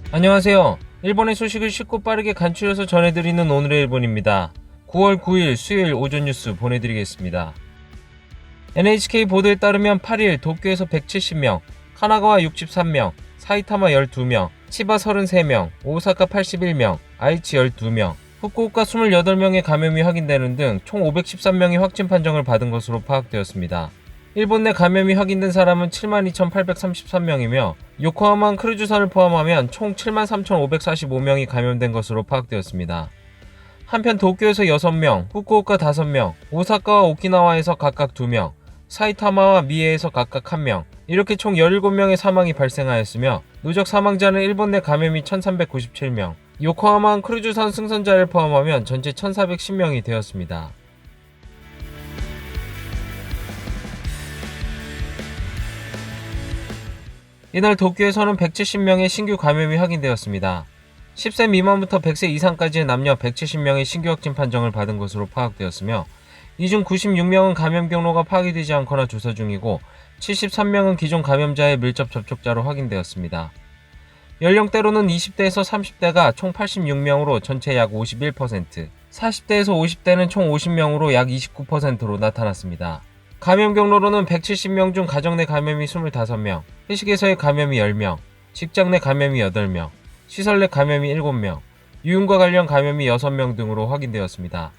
안녕하세요. 일본의 소식을 쉽고 빠르게 간추려서 전해드리는 오늘의 일본입니다. 9월 9일 수요일 오전 뉴스 보내드리겠습니다. NHK 보도에 따르면 8일 도쿄에서 170명, 카나가와 63명, 사이타마 12명, 치바 33명, 오사카 81명, 아이치 12명, 후쿠오카 28명의 감염이 확인되는 등 총 513명이 확진 판정을 받은 것으로 파악되었습니다. 일본 내 감염이 확인된 사람은 72,833명이며 요코하마 크루즈선을 포함하면 총 73,545명이 감염된 것으로 파악되었습니다. 한편 도쿄에서 6명, 후쿠오카 5명, 오사카와 오키나와에서 각각 2명, 사이타마와 미에에서 각각 1명, 이렇게 총 17명의 사망이 발생하였으며 누적 사망자는 일본 내 감염이 1397명, 요코하마 크루즈선 승선자를 포함하면 전체 1410명이 되었습니다. 이날 도쿄에서는 170명의 신규 감염이 확인되었습니다. 10세 미만부터 100세 이상까지의 남녀 170명의 신규 확진 판정을 받은 것으로 파악되었으며 이 중 96명은 감염 경로가 파악이 되지 않거나 조사 중이고 73명은 기존 감염자의 밀접 접촉자로 확인되었습니다. 연령대로는 20대에서 30대가 총 86명으로 전체 약 51%, 40대에서 50대는 총 50명으로 약 29%로 나타났습니다. 감염 경로로는 170명 중 가정 내 감염이 25명, 회식에서의 감염이 10명, 직장 내 감염이 8명, 시설 내 감염이 7명, 유흥과 관련 감염이 6명 등으로 확인되었습니다.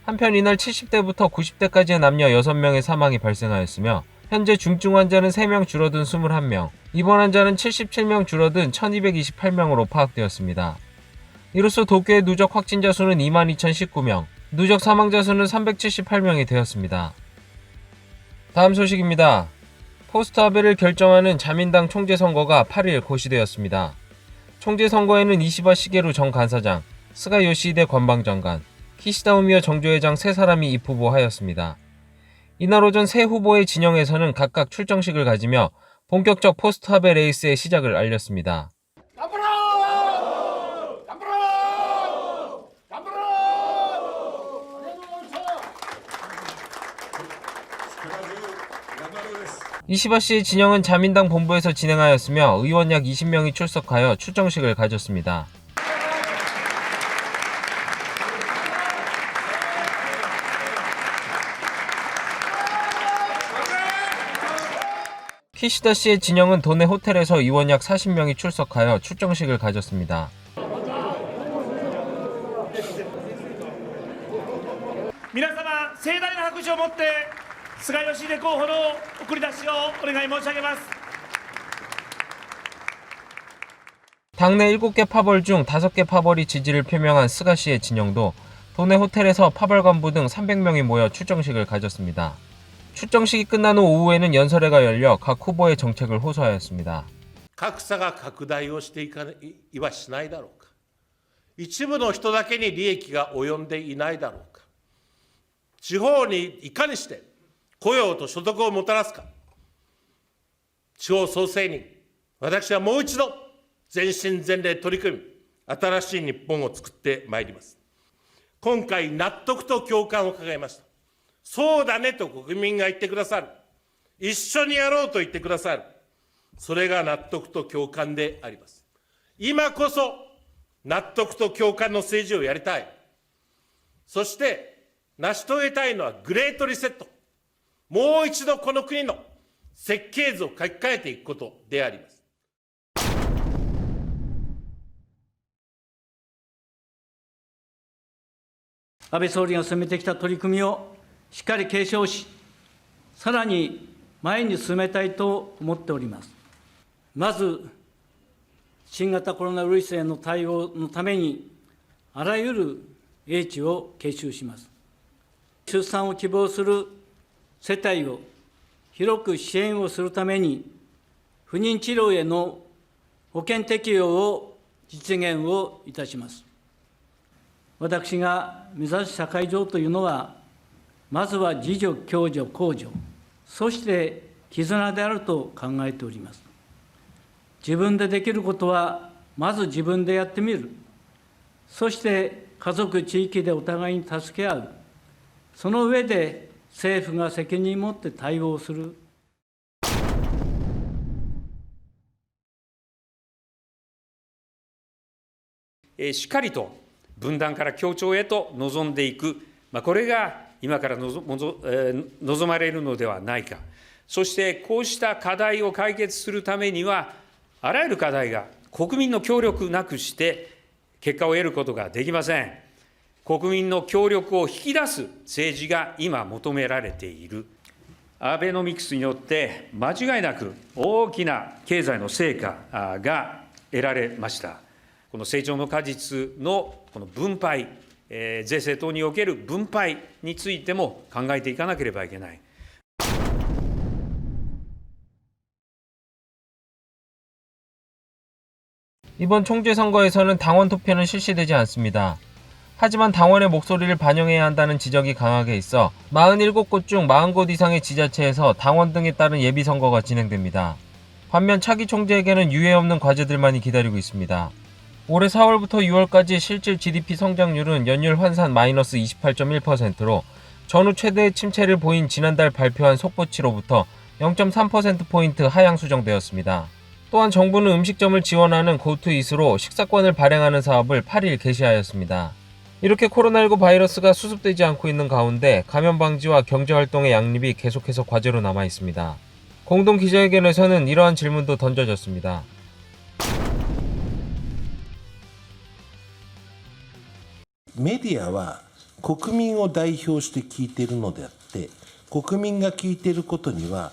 한편 이날 70대부터 90대까지의 남녀 6명의 사망이 발생하였으며 현재 중증 환자는 3명 줄어든 21명, 입원 환자는 77명 줄어든 1228명으로 파악되었습니다. 이로써 도쿄의 누적 확진자 수는 22,019명, 누적 사망자 수는 378명이 되었습니다. 다음 소식입니다. 포스트아베를 결정하는 자민당 총재 선거가 8일 고시되었습니다. 총재 선거에는 이시바 시게루 전 간사장, 스가 요시히데 관방장관, 키시다 우미오 정조회장 3사람이 입후보하였습니다. 이날 오전 세 후보의 진영에서는 각각 출정식을 가지며 본격적 포스트아베 레이스의 시작을 알렸습니다. 이시바 씨의 진영은 자민당 본부에서 진행하였으며 의원 약 20명이 출석하여 출정식을 가졌습니다. 키시다 씨의 진영은 도내 호텔에서 의원 약 40명이 출석하여 출정식을 가졌습니다. 皆様盛大な拍手をもって菅義偉候補の送り出しをお願い申し上げます。 당내 7개 파벌 중 5개 파벌이 지지를 표명한 스가 씨의 진영도 도내 호텔에서 파벌 간부 등 300명이 모여 출정식을 가졌습니다. 출정식이 끝난 후 오후에는 연설회가 열려 각 후보의 정책을 호소하였습니다. 格差が拡大をしていはしないだろうか。一部の人だけに利益が及んでいないだろうか。地方にいかにして雇用と所得をもたらすか。地方創生に私はもう一度全身全霊取り組み、新しい日本を作ってまいります。今回納得と共感を掲げました。そうだねと国民が言ってくださる。一緒にやろうと言ってくださる。それが納得と共感であります。今こそ納得と共感の政治をやりたい。そして成し遂げたいのはグレートリセット。もう一度この国の設計図を書き換えていくことであります。安倍総理が進めてきた取り組みをしっかり継承し、さらに前に進めたいと思っております。まず、新型コロナウイルスへの対応のために、あらゆる英知を結集します。出産を希望する世帯を広く支援をするために、不妊治療への保険適用を実現をいたします。私が目指す社会情というのは、まずは自助、共助、公助、そして絆であると考えております。自分でできることは、まず自分でやってみる。そして家族、地域でお互いに助け合う。その上で政府が責任を持って対応する。しっかりと分断から協調へと臨んでいく、これが今から望まれるのではないか。そしてこうした課題を解決するためには、あらゆる課題が国民の協力なくして結果を得ることができません。国民の協力を引き出す政治が今求められている。アベノミクスによって間違いなく大きな経済の成果が得られました。この成長の果実のこの分配、税制等における分配についても考えていかなければいけない。 이번 총재선거에서는 당원 투표는 실시되지 않습니다. 하지만 당원의 목소리를 반영해야 한다는 지적이 강하게 있어 47곳 중 40곳 이상의 지자체에서 당원 등에 따른 예비선거가 진행됩니다. 반면 차기 총재에게는 유례 없는 과제들만이 기다리고 있습니다. 올해 4월부터 6월까지 실질 GDP 성장률은 연율 환산 마이너스 28.1%로 전후 최대의 침체를 보인 지난달 발표한 속보치로부터 0.3%포인트 하향 수정되었습니다. 또한 정부는 음식점을 지원하는 고투이스로 식사권을 발행하는 사업을 8일 개시하였습니다. 이렇게 코로나19 바이러스가 수습되지 않고 있는 가운데 감염 방지와 경제활동의 양립이 계속해서 과제로 남아 있습니다. 공동 기자회견에서는 이러한 질문도 던져졌습니다. 메디아は国民を代表して聞いているのであって、国民が聞いていることには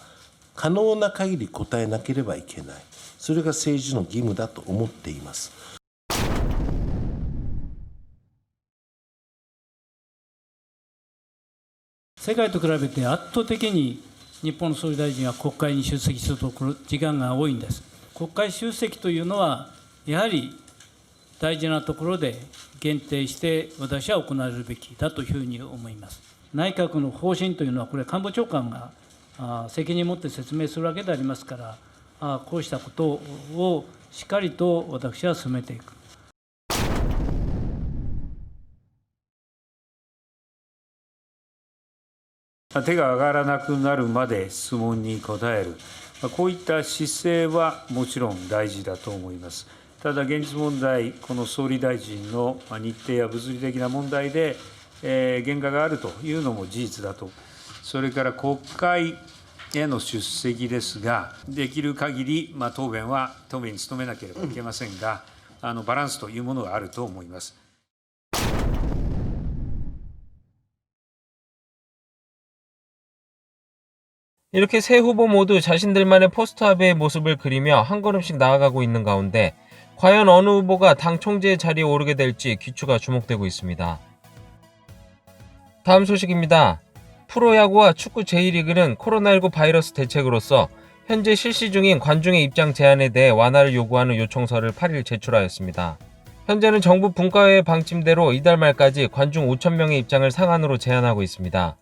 可能な限り答えなければいけない。それが政治の義務だと思っています。世界と比べて圧倒的に日本の総理大臣は国会に出席する時間が多いんです。国会出席というのは、やはり大事なところで限定して私は行われるべきだというふうに思います。内閣の方針というのは、これ官房長官が責任を持って説明するわけでありますから、こうしたことをしっかりと私は進めていく。手が上がらなくなるまで質問に答える、こういった姿勢はもちろん大事だと思います。ただ、現実問題、この総理大臣の日程や物理的な問題で、限界があるというのも事実だと、それから国会への出席ですが、できる限り、答弁に努めなければいけませんが、バランスというものがあると思います。 이렇게 세 후보 모두 자신들만의 포스트아베의 모습을 그리며 한 걸음씩 나아가고 있는 가운데 과연 어느 후보가 당 총재의 자리에 오르게 될지 귀추가 주목되고 있습니다. 다음 소식입니다. 프로야구와 축구 제1리그는 코로나19 바이러스 대책으로서 현재 실시 중인 관중의 입장 제한에 대해 완화를 요구하는 요청서를 8일 제출하였습니다. 현재는 정부 분과회의 방침대로 이달 말까지 관중 5,000명의 입장을 상한으로 제한하고 있습니다.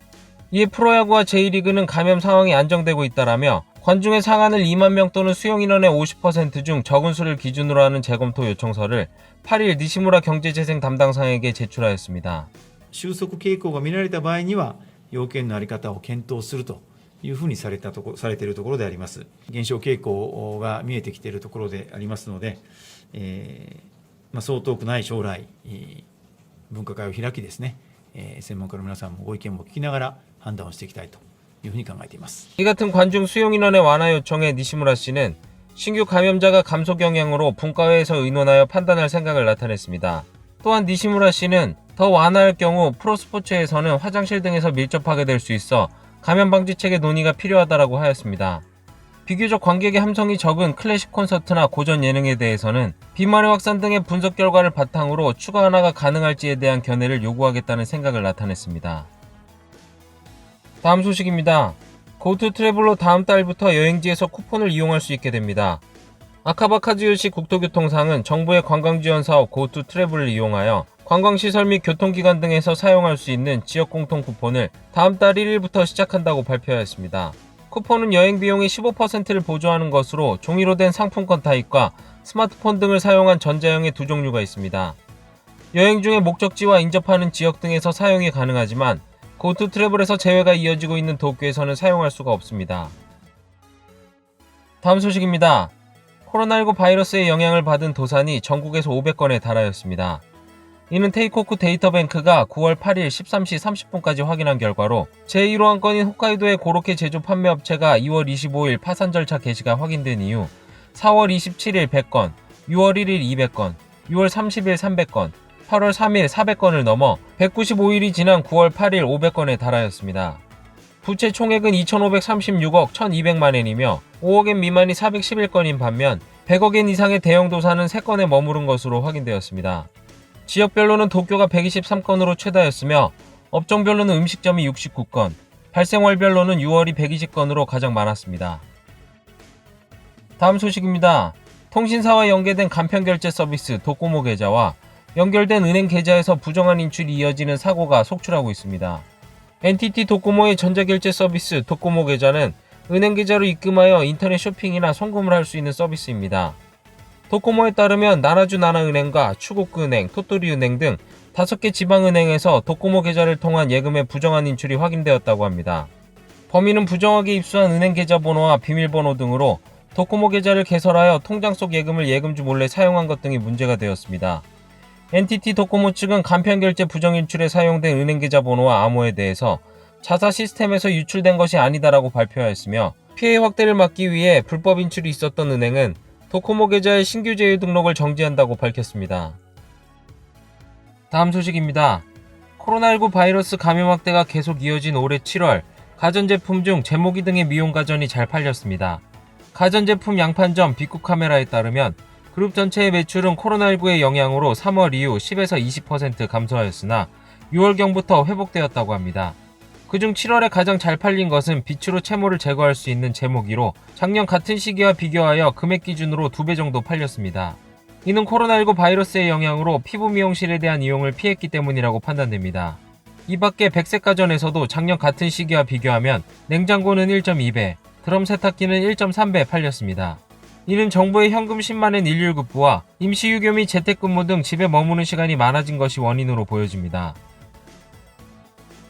이에 프로야구와 제1리그는 감염 상황이 안정되고 있다라며 관중의 상한을 2만 명 또는 수용인원의 50% 중 적은 수를 기준으로 하는 재검토 요청서를 8일 니시무라 경제재생 담당상에게 제출하였습니다. 収束傾向が見られた場合には、要件の在り方を検討するというふうにされているところであります。減少傾向が見えてきているところでありますので、そう遠くない将来、分科会を開きですね、専門家の皆さんもご意見も聞きながら判断をしていきたいというふうに考えています。 이 같은 관중 수용 인원의 완화 요청에 니시무라 씨는 신규 감염자가 감소 경향으로 분과회에서 의논하여 판단할 생각을 나타냈습니다. 또한 니시무라 씨는 더 완화할 경우 프로스포츠에서는 화장실 등에서 밀접하게 될 수 있어 감염 방지책의 논의가 필요하다라고 하였습니다. 비교적 관객의 함성이 적은 클래식 콘서트나 고전 예능에 대해서는 비말의 확산 등의 분석 결과를 바탕으로 추가 완화가 가능할지에 대한 견해를 요구하겠다는 생각을 나타냈습니다. 다음 소식입니다. 고투 트래블로 다음 달부터 여행지에서 쿠폰을 이용할 수 있게 됩니다. 아카바 카즈요시 국토교통상은 정부의 관광지원 사업 고투 트래블을 이용하여 관광시설 및 교통기관 등에서 사용할 수 있는 지역공통 쿠폰을 다음 달 1일부터 시작한다고 발표하였습니다. 쿠폰은 여행 비용의 15%를 보조하는 것으로 종이로 된 상품권 타입과 스마트폰 등을 사용한 전자형의 두 종류가 있습니다. 여행 중에 목적지와 인접하는 지역 등에서 사용이 가능하지만 고투 트래블에서 제외가 이어지고 있는 도쿄에서는 사용할 수가 없습니다. 다음 소식입니다. 코로나19 바이러스의 영향을 받은 도산이 전국에서 500건에 달하였습니다. 이는 테이코쿠 데이터뱅크가 9월 8일 13시 30분까지 확인한 결과로 제1호 안건인 홋카이도의 고로케 제조 판매업체가 2월 25일 파산 절차 개시가 확인된 이후 4월 27일 100건, 6월 1일 200건, 6월 30일 300건, 8월 3일 400건을 넘어 195일이 지난 9월 8일 500건에 달하였습니다. 부채 총액은 2,536억 1,200만엔이며 5억엔 미만이 411건인 반면 100억엔 이상의 대형 도산은 3건에 머무른 것으로 확인되었습니다. 지역별로는 도쿄가 123건으로 최다였으며 업종별로는 음식점이 69건, 발생월별로는 6월이 120건으로 가장 많았습니다. 다음 소식입니다. 통신사와 연계된 간편결제 서비스 도코모 계좌와 연결된 은행 계좌에서 부정한 인출이 이어지는 사고가 속출하고 있습니다. NTT 도코모의 전자결제 서비스 도코모 계좌는 은행 계좌로 입금하여 인터넷 쇼핑이나 송금을 할 수 있는 서비스입니다. 도코모에 따르면 나나주 나나은행과 추고쿠은행, 토토리은행 등 5개 지방은행에서 도코모 계좌를 통한 예금의 부정한 인출이 확인되었다고 합니다. 범인은 부정하게 입수한 은행 계좌 번호와 비밀번호 등으로 도코모 계좌를 개설하여 통장 속 예금을 예금주 몰래 사용한 것 등이 문제가 되었습니다. NTT 도코모 측은 간편결제 부정인출에 사용된 은행 계좌 번호와 암호에 대해서 자사 시스템에서 유출된 것이 아니다라고 발표하였으며 피해 확대를 막기 위해 불법 인출이 있었던 은행은 도코모 계좌의 신규 제휴 등록을 정지한다고 밝혔습니다. 다음 소식입니다. 코로나19 바이러스 감염 확대가 계속 이어진 올해 7월 가전제품 중 제모기 등의 미용 가전이 잘 팔렸습니다. 가전제품 양판점 빅쿠카메라에 따르면 그룹 전체의 매출은 코로나19의 영향으로 3월 이후 10에서 20% 감소하였으나 6월경부터 회복되었다고 합니다. 그중 7월에 가장 잘 팔린 것은 빛으로 채모를 제거할 수 있는 제모기로 작년 같은 시기와 비교하여 금액 기준으로 2배 정도 팔렸습니다. 이는 코로나19 바이러스의 영향으로 피부 미용실에 대한 이용을 피했기 때문이라고 판단됩니다. 이 밖에 백색 가전에서도 작년 같은 시기와 비교하면 냉장고는 1.2배, 드럼 세탁기는 1.3배 팔렸습니다. 이는 정부의 현금 10만엔 119부와 임시유교 및 재택근무 등 집에 머무는 시간이 많아진 것이 원인으로 보여집니다.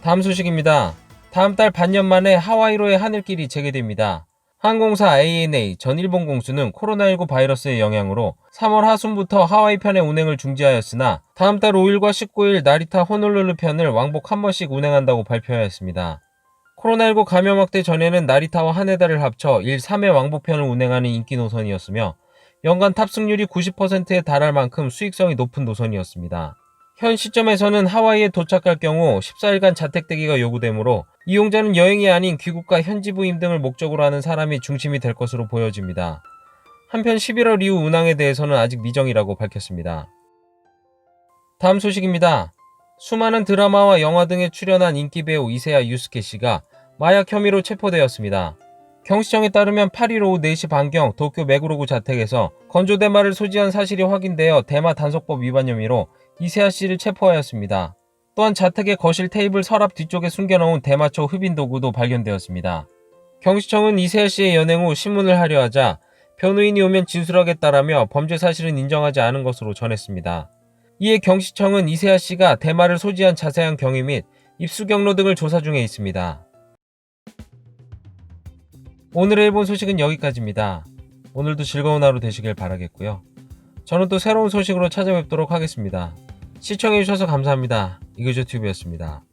다음 소식입니다. 다음 달 반년 만에 하와이로의 하늘길이 재개됩니다. 항공사 ANA 전 일본 공수는 코로나19 바이러스의 영향으로 3월 하순부터 하와이 편의 운행을 중지하였으나 다음 달 5일과 19일 나리타 호놀룰루 편을 왕복 한 번씩 운행한다고 발표하였습니다. 코로나19 감염 확대 전에는 나리타와 하네다를 합쳐 일 3회 왕복편을 운행하는 인기 노선이었으며 연간 탑승률이 90%에 달할 만큼 수익성이 높은 노선이었습니다. 현 시점에서는 하와이에 도착할 경우 14일간 자택대기가 요구되므로 이용자는 여행이 아닌 귀국과 현지 부임 등을 목적으로 하는 사람이 중심이 될 것으로 보여집니다. 한편 11월 이후 운항에 대해서는 아직 미정이라고 밝혔습니다. 다음 소식입니다. 수많은 드라마와 영화 등에 출연한 인기 배우 이세야 유스케 씨가 마약 혐의로 체포되었습니다. 경시청에 따르면 8일 오후 4시 반경 도쿄 메구로구 자택에서 건조 대마를 소지한 사실이 확인되어 대마 단속법 위반 혐의로 이세야 씨를 체포하였습니다. 또한 자택의 거실 테이블 서랍 뒤쪽에 숨겨놓은 대마초 흡인 도구도 발견되었습니다. 경시청은 이세야 씨의 연행 후 신문을 하려 하자 변호인이 오면 진술하겠다라며 범죄 사실은 인정하지 않은 것으로 전했습니다. 이에 경시청은 이세야 씨가 대마를 소지한 자세한 경위 및 입수 경로 등을 조사 중에 있습니다. 오늘의 일본 소식은 여기까지입니다. 오늘도 즐거운 하루 되시길 바라겠고요. 저는 또 새로운 소식으로 찾아뵙도록 하겠습니다. 시청해주셔서 감사합니다. 이그저튜브였습니다.